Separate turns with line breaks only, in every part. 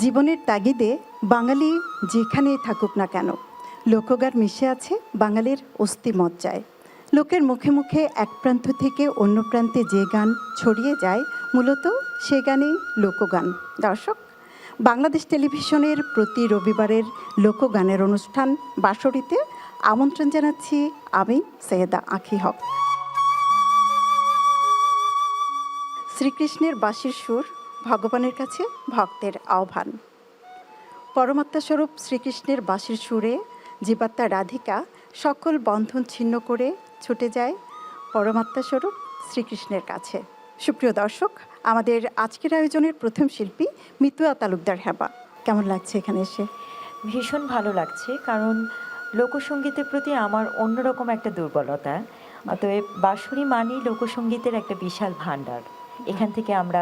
জীবনের তাগিদে বাঙালি যেখানেই থাকুক না কেন, লোকগান মিশে আছে বাঙালির অস্থিমজ্জায়। লোকের মুখে মুখে এক প্রান্ত থেকে অন্য প্রান্তে যে গান ছড়িয়ে যায়, মূলত সে গানেই লোকগান। দর্শক, বাংলাদেশ টেলিভিশনের প্রতি রবিবারের লোকগানের অনুষ্ঠান বাঁশরীতে আমন্ত্রণ জানাচ্ছি আমি সৈয়দা আঁখি হক। শ্রীকৃষ্ণের বাঁশির সুর, ভগবানের কাছে ভক্তের আহ্বান। পরমাত্মাস্বরূপ শ্রীকৃষ্ণের বাঁশির সুরে জীবাত্মা রাধিকা সকল বন্ধন ছিন্ন করে ছুটে যায় পরমাত্মাস্বরূপ শ্রীকৃষ্ণের কাছে। সুপ্রিয় দর্শক, আমাদের আজকের আয়োজনের প্রথম শিল্পী মিতুয়া তালুকদার হেবা। কেমন লাগছে এখানে এসে?
ভীষণ ভালো লাগছে, কারণ লোকসঙ্গীতের প্রতি আমার অন্যরকম একটা দুর্বলতা। অতএব বাঁশরী মানেই লোকসঙ্গীতের একটা বিশাল ভাণ্ডার। এখান থেকে আমরা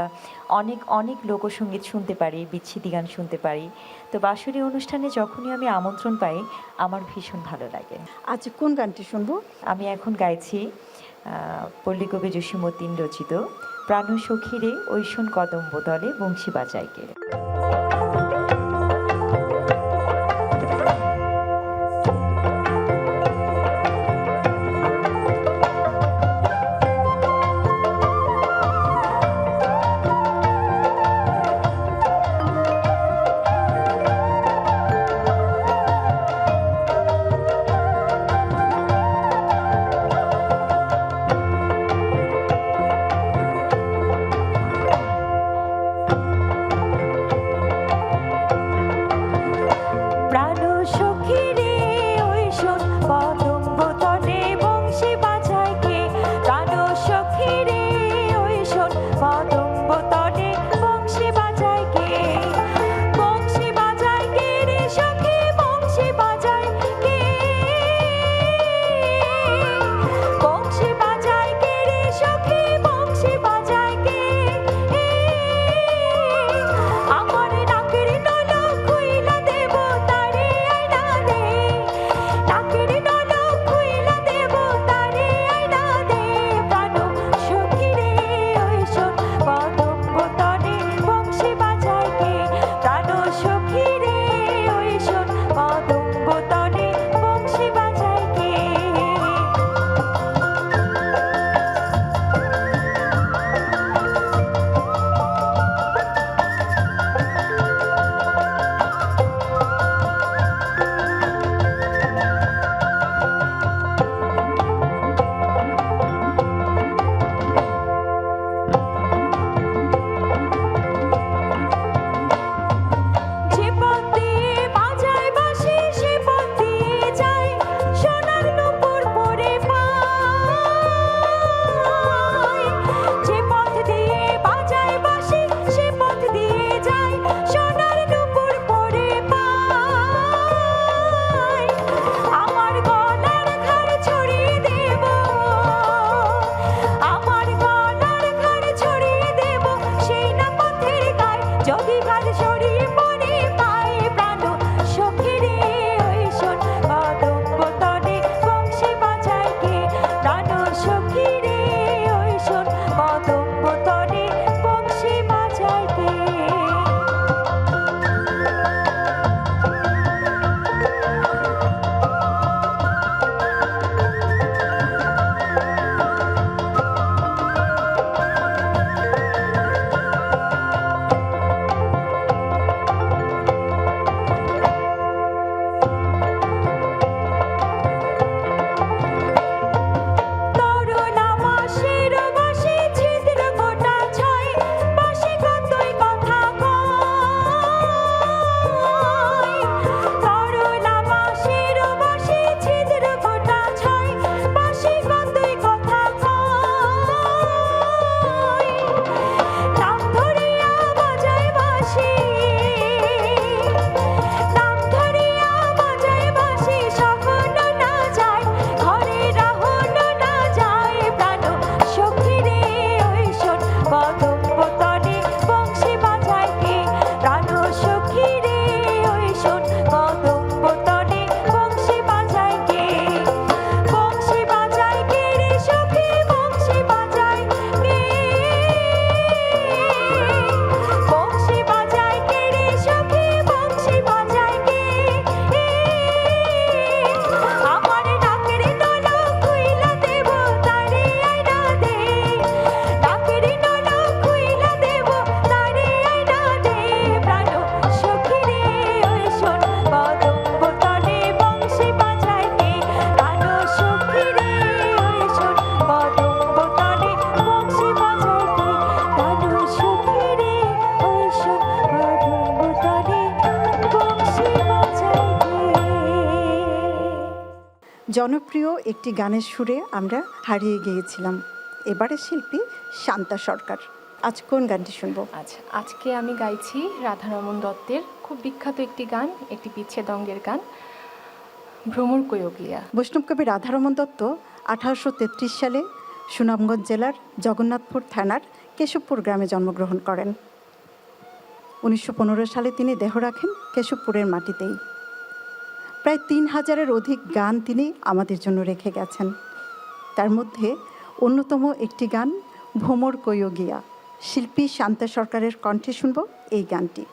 অনেক অনেক লোকসঙ্গীত শুনতে পারি, বিচ্ছিতি গান শুনতে পারি। তো বাঁশরী অনুষ্ঠানে যখনই আমি আমন্ত্রণ পাই, আমার ভীষণ ভালো লাগে।
আজ কোন গানটি শুনবো?
আমি এখন গাইছি পল্লীকবি জসীমউদ্দীন রচিত প্রাণসখীরে ঐশন কদম্ব দলে বংশী বাজাইকে।
একটি গানের সুরে আমরা হারিয়ে গিয়েছিলাম। এবারে শিল্পী শান্তা সরকার। আজ কোন গানটি শুনবো?
আচ্ছা, আজকে আমি গাইছি রাধারমণ দত্তের খুব বিখ্যাত একটি গান, একটি বিচ্ছেদ অঙ্গের গান, ভ্রমর কয়গিয়া।
বৈষ্ণব কবি রাধারমণ দত্ত 1833 সালে সুনামগঞ্জ জেলার জগন্নাথপুর থানার কেশবপুর গ্রামে জন্মগ্রহণ করেন। 1915 সালে তিনি দেহ রাখেন কেশবপুরের মাটিতেই। প্রায় 3000-এর অধিক গান তিনি আমাদের জন্য রেখে গেছেন। তার মধ্যে অন্যতম একটি গান ভ্রমর কয়গিয়া। শিল্পী শান্তা সরকারের কণ্ঠে শুনব এই গানটি।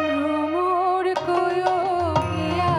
ভ্রমর কয়গিয়া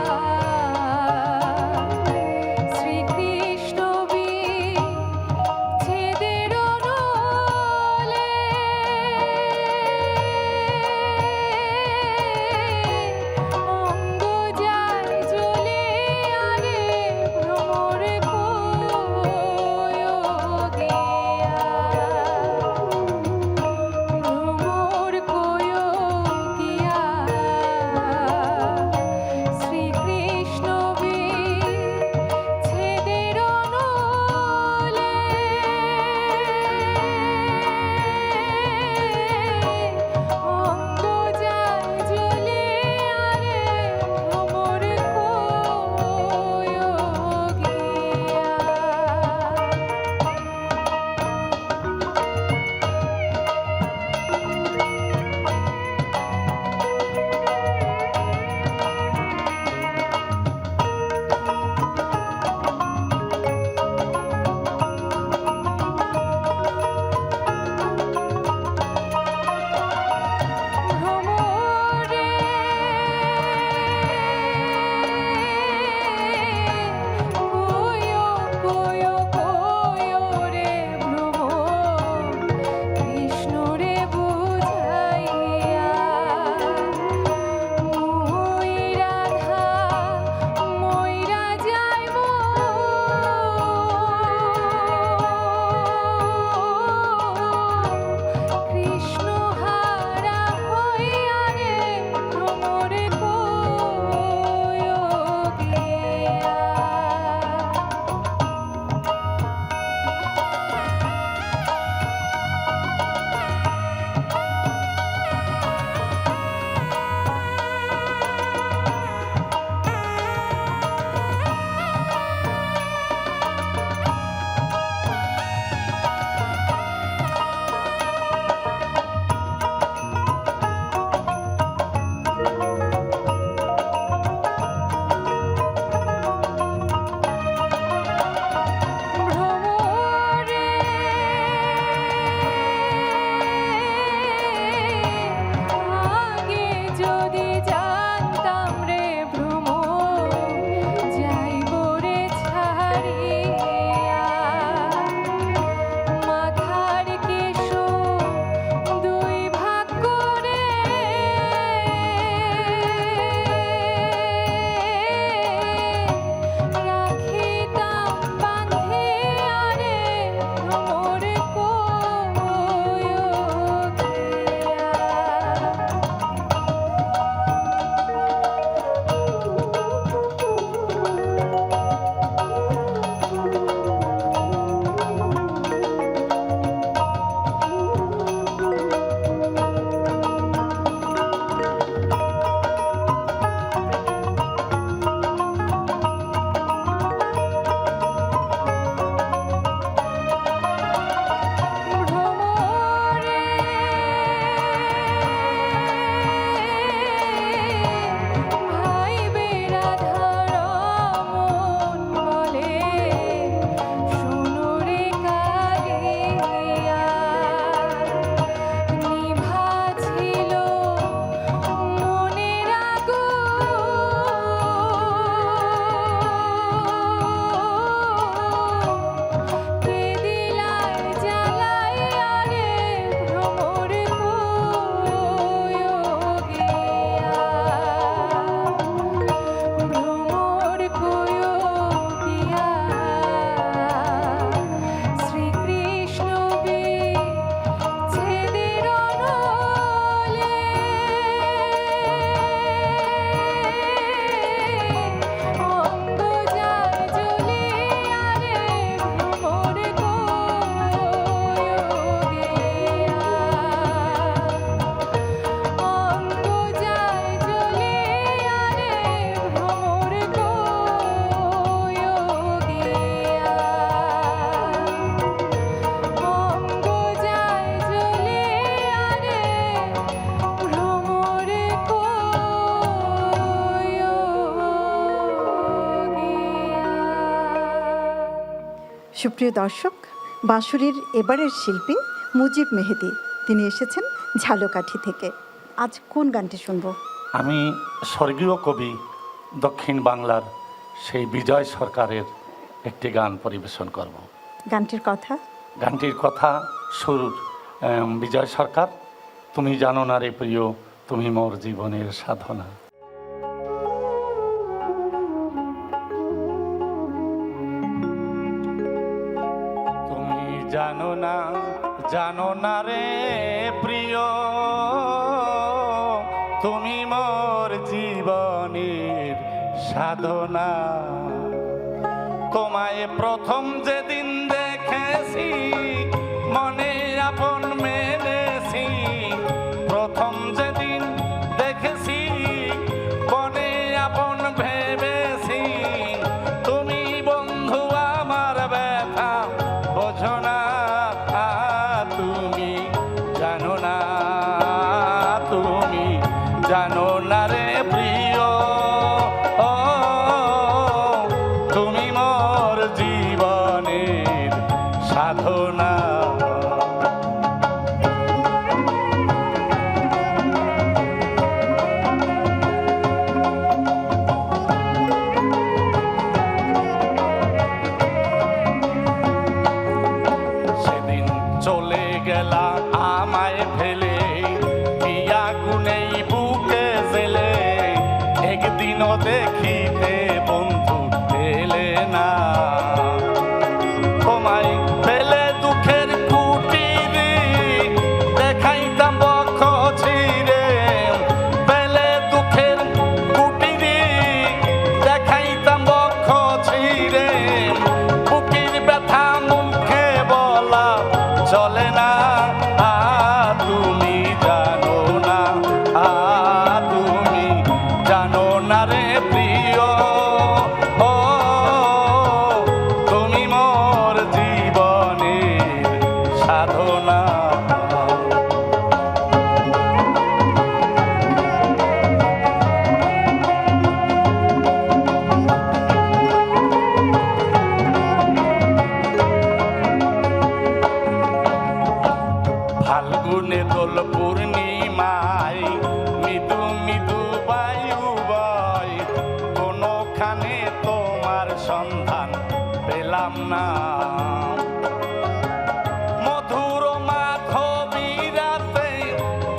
সুপ্রিয় দর্শক, বাঁশুরীর এবারের শিল্পী মুজিব মেহেদি, তিনি এসেছেন ঝালকাঠি থেকে। আজ কোন গানটি শুনবো?
আমি স্বর্গীয় কবি দক্ষিণ বাংলার সেই বিজয় সরকারের একটি গান পরিবেশন করব।
গানটির কথা?
গানটির কথা সুর বিজয় সরকার। তুমি জানো না রে প্রিয়, তুমি মোর জীবনের সাধনা। তুমি জানো না রে প্রিয়, তুমি মোর জীবনের সাধনা। তোমায় প্রথম যেদিন দেখেছি মনে আপন মেনেছি, প্রথম যেদিন দেখেছি মনে আপন ভেবেছি। তুমি বন্ধু আমার ব্যথা বোঝো না, তুমি জানো না, তুমি জানো না রে প্রিয়, ও তুমি মোর জীবনের সাধনা। সেদিন চলে গেলা আমায় ফেলে, পিয়া গুনেই বুকে জেলে, একদিনও দেখিতে বন্ধু এলে না। তোমায় পেলে দুঃখের কুটিরে দেখাইতাম বক্ষ ছিঁড়ে, পেলে দুঃখের কুটিরে দেখাইতাম বক্ষ ছিঁড়ে। বুকের ব্যথা মুখে বলা চলে না, তুমি জানো না, তুমি জানো না রে প্রিয়, ও তুমি মোর জীবনের সাধনা। ফাল্গুনে দোল পূর্ণিমায় মৃদু মৃদু বায়ু বয়, কোনোখানে তোমার সন্ধান পেলাম না। মধুর মাধবী রাতে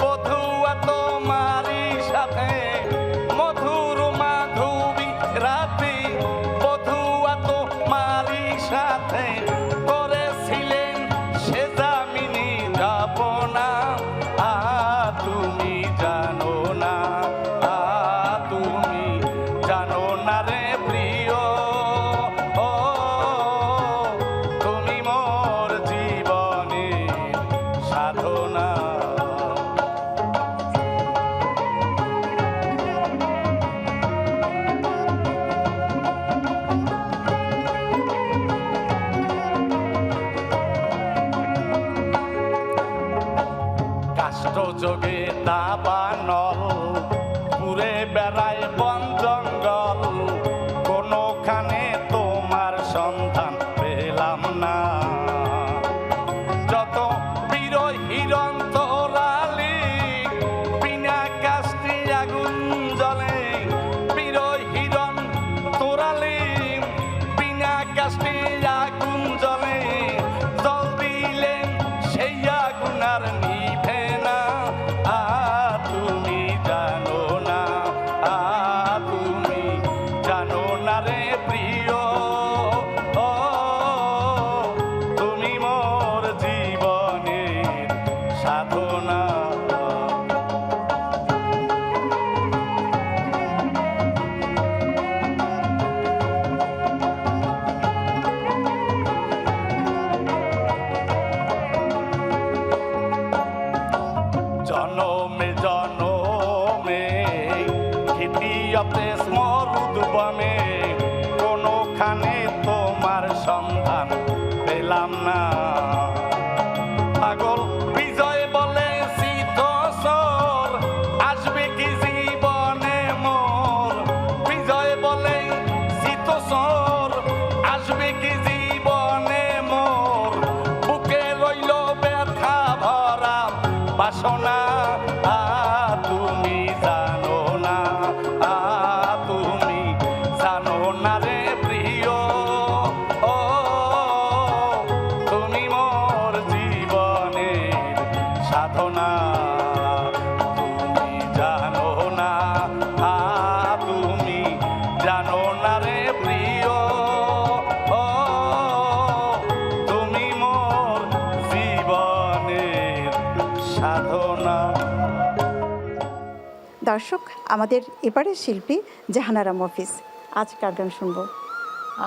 বধুয়া তোমারই সাথে, মধুর মাধবী রাতে বধুয়া তোমারই সাথে করেছিলেন সে জামিনী যাপনা। তুমি জানো না, তুমি জানো না রে প্রিয়, ও তুমি মোর জীবনের সাধনা। কাষ্ট যোগে দাবানল পুরে বেড়ায় বন জঙ্গল, কোনোখানে তোমার সন্ধান পেলাম না। যত বীর হিরণ তোরালি বিনা কাষ্টি আগুন জ্বলে, বীর হিরণ তোরালি বিনা কাষ্টি আগুন জ্বলে, জল দিলেন সেই আগুন আর নিভে না। তুমি জানো না, তুমি জানো না রে প্রিয়, ও তুমি মোর জীবনের সাধনা। জনমে জনমে খিতিয়াতে স্মরুদ্বমে, কোনোখানে তোমার সন্ধান পেলাম না। পাগল বিজয় বলে সাধনা তুমি জানো না, তুমি জানো না রে প্রিয়, ও তুমি মোর জীবনের সাধনা।
দর্শক, আমাদের এবারের শিল্পী জাহানারা মফিজ, আজ কার গান শুনবো?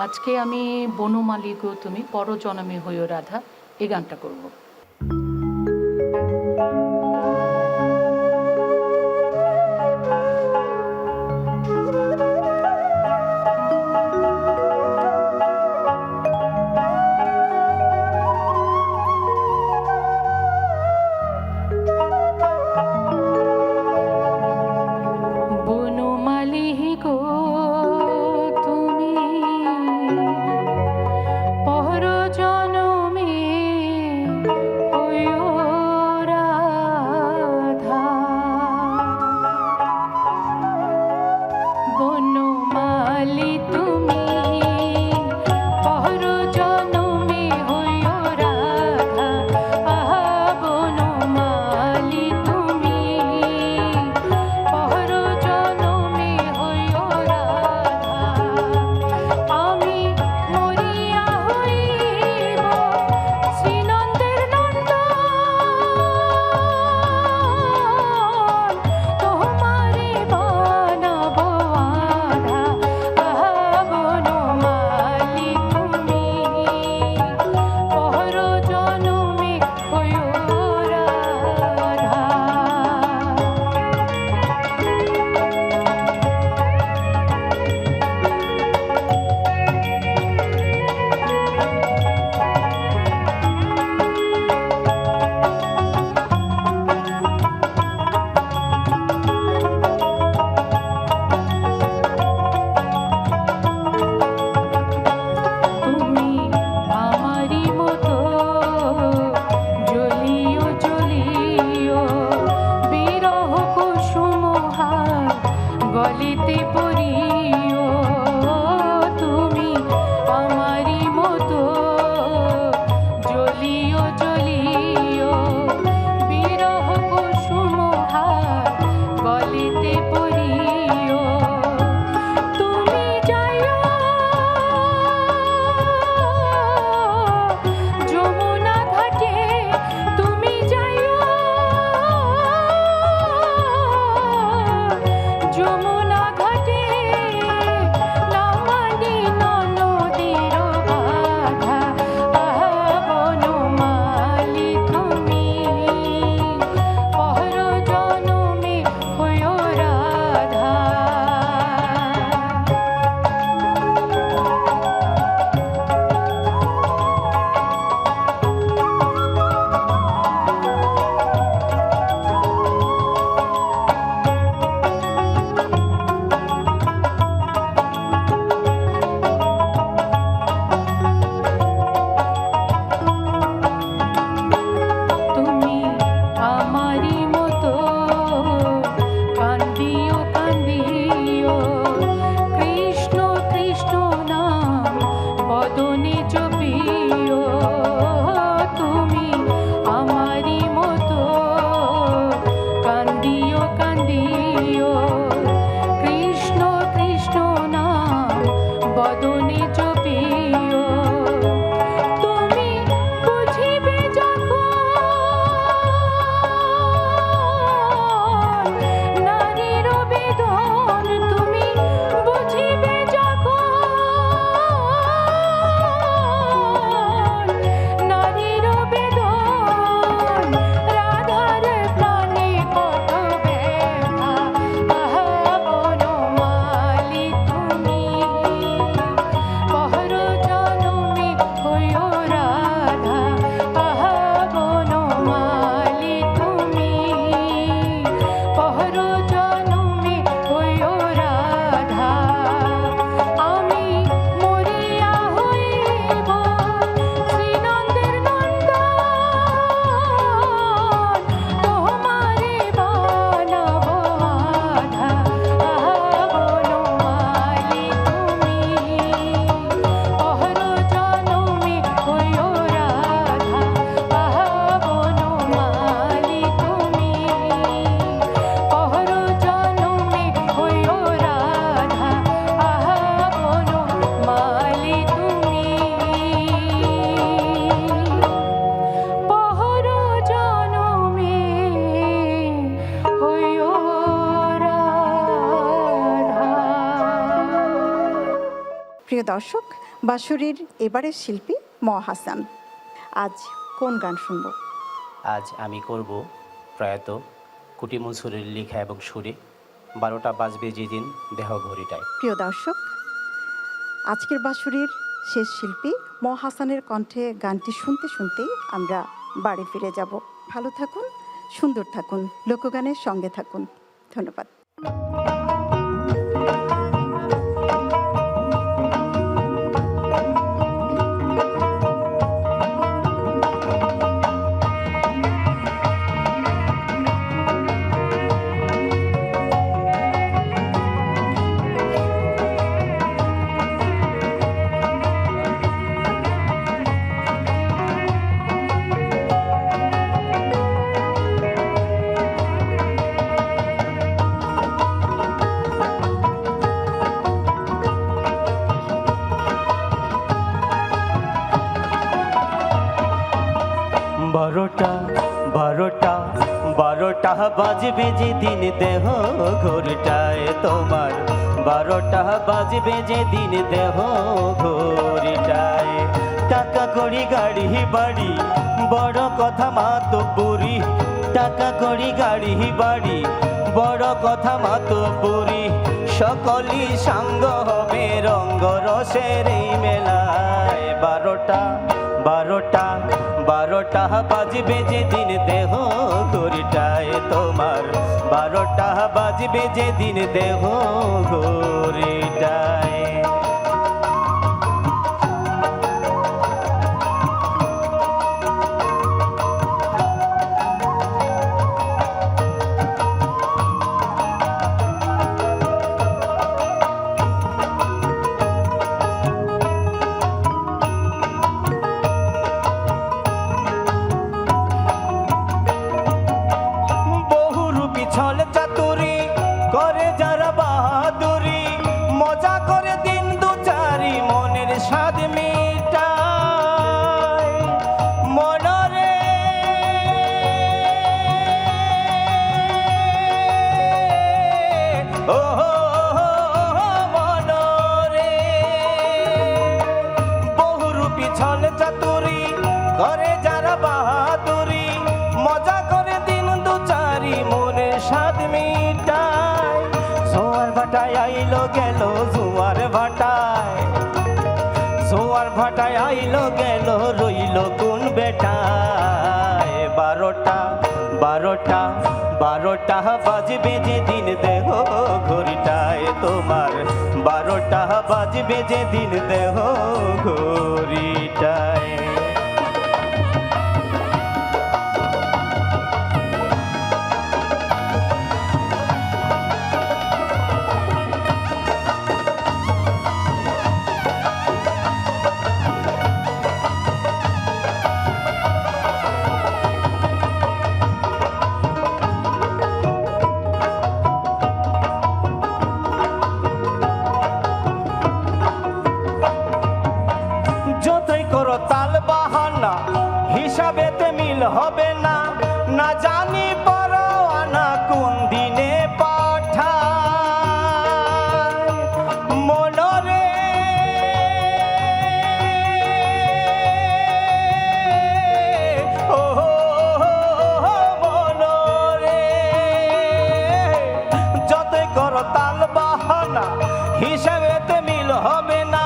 আজকে আমি বনমালী গো তুমি পরজনমে হইও রাধা, এই গানটা করব। বনমালী গো তুমি পরজনমে
দর্শক, বাঁশুরীর এবারের শিল্পী হাসান। আজ কোন গান শুনব?
আজ আমি করব প্রয়াত কুটি মনসুরের লেখা এবং সুরে 12টা বাজবে যেদিন দেহ ঘড়িটায়।
প্রিয় দর্শক, আজকের বাঁশুরীর শেষ শিল্পী হাসানের কণ্ঠে গানটি শুনতে শুনতেই আমরা বাড়ি ফিরে যাব। ভালো থাকুন, সুন্দর থাকুন, লোকগানের সঙ্গে থাকুন। ধন্যবাদ।
বারোটা বাজবে যেদিন দেহ ঘড়িটায় তোমার, 12টা বাজবে যেদিন দেহ ঘড়িটায়। টাকা কড়ি গাড়ি বাড়ি বড় কথা মাতব্বরি, টাকা কড়ি গাড়ি বাড়ি বড় কথা মাতব্বরি, সকলই সাঙ্গ হবে রঙ্গ রসের এই মেলায়। 12টা বাজবে যেদিন দেহ ঘড়িটায় তোমার, 12টা বাজবে যেদিন দেহ ঘড়িটায়। ছল চাতুরি করে যারা বাহাদুরি, মজা করে দিন দু চারি মনের স্বাদ মিটায়। মনরে ও মনরে, বহুরূপী ছল চাতুরি করে যারা বাহাদুরি, মজা করে দিন দু চারি মনের স্বাদ মিটায়। জোয়ার ভাটায় আইলো গেল জোয়ার ভাটায়, জোয়ার ভাটায় আইলো গেল রইল কোন বেটায়। 12টা বাজবে যেদিন দেহ ঘড়িটায় তোমার, 12টা বাজবে যেদিন দেহ ঘড়িটায়। যতই করো তাল বাহানা হিসাবেতে মিল হবে না, না জানি পরোয়ানা কোন দিনে পাঠায়। মনরে ও মনরে, যতই করো তাল বাহানা হিসাবেতে মিল হবে না,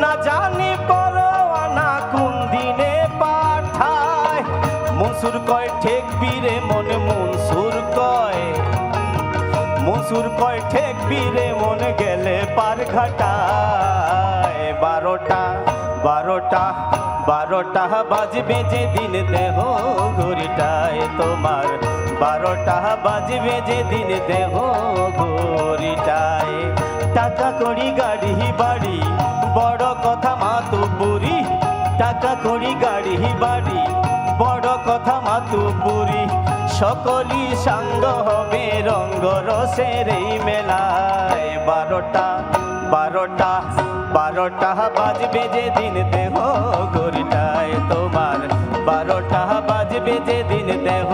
না জানি পরোয়ানা কোন দিনে পাঠায়। মনসুর কয় ঠেকবি রে মনে, মনসুর কয় ঠেকবি রে মনে গেলে পার ঘাটায়। 12টা বাজবে যেদিন দেহ ঘড়িটায় তোমার, 12টা বাজবে যেদিন দেহ ঘড়িটায়। টাকা কড়ি গাড়ি বাড়ি বড় কথা মাতব্বরি, টাকা কড়ি গাড়ি বাড়ি বড় কথা মাতব্বরি, সকলই সাঙ্গ হবে রঙ্গ রসের এই মেলায়। 12টা বাজবে যেদিন দেহ ঘড়িটায় তোমার, 12টা বাজবে যেদিন দেহ